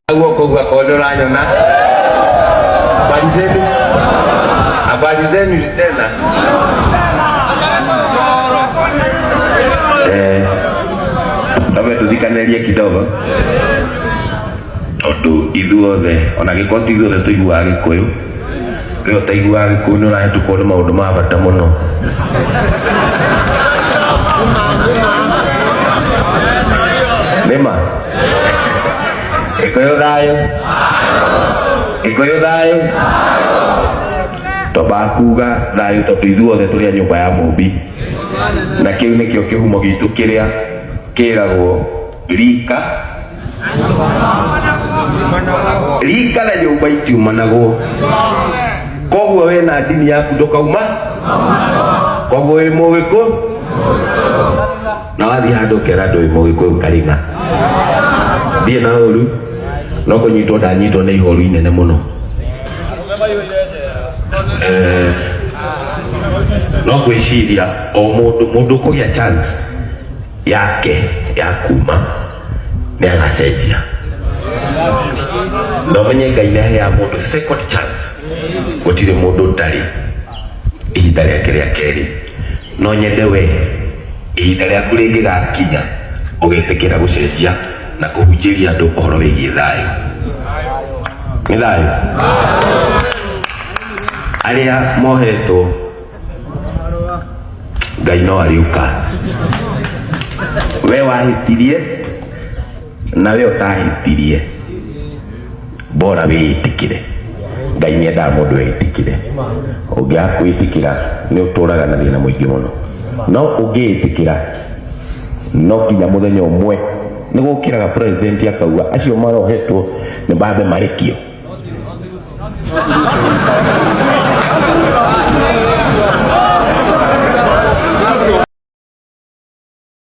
Huko kwa kodora nyona. Habari zenu tena. Tabe tudikaneria kidogo. Tondu ithuothe ona gikoti ithuothe tuiguaga Gikuyu. Rĩu taiguaga Gikuyu nĩ ũrahetũkwo nĩ maũndũ ma bata mũno. Nĩma Gikuyu thayũ twambaga kuga thayũ tondũ ithuothe tũrĩ a nyũmba ya Mũmbi, na kĩu nĩkĩo kĩhumo gitũ kĩrĩa kĩragwo rika na nyũmba itiumanagwo. Koguo wĩna ndini yaku ndũkauma, koguo wĩ Mũgĩkũyũ na wathiĩ handũ ũkera andũ wĩ Mũgĩkũyũ Karĩng'a, ndirĩ na ũru, no kũnyitwo ndanyitwo nĩ ihoru inene mũno. No gwĩciria o mũndũ kũgĩa chance yake ya kuma nĩ agacenjia. No menye Ngai nĩ aheaga mũndũ second chance. Gũtirĩ mũndũ ndarĩ ihinda rĩake rĩa kerĩ, no nyende we ihinda rĩaku rĩngĩgakinya ũgetĩkĩra gũcenjia na kũhunjĩria andũ ũhoro wĩgiĩ thayũ. Nĩ thayũ arĩa mohetwo Ngai no ariũka. We wahĩtirie na we ũtahĩtirie, bora wĩĩtĩkĩre. Ngai nĩendaga mũndũ wĩĩtĩkĩre. Ũngĩaga kwĩtĩkĩra nĩ ũtũũraga na thĩna mũingĩ mũno, no ũngĩĩtĩkĩra no kinya mũthenya ũmwe nĩ gũkĩraga president akauga acio marohetwo nĩ bambe marekio.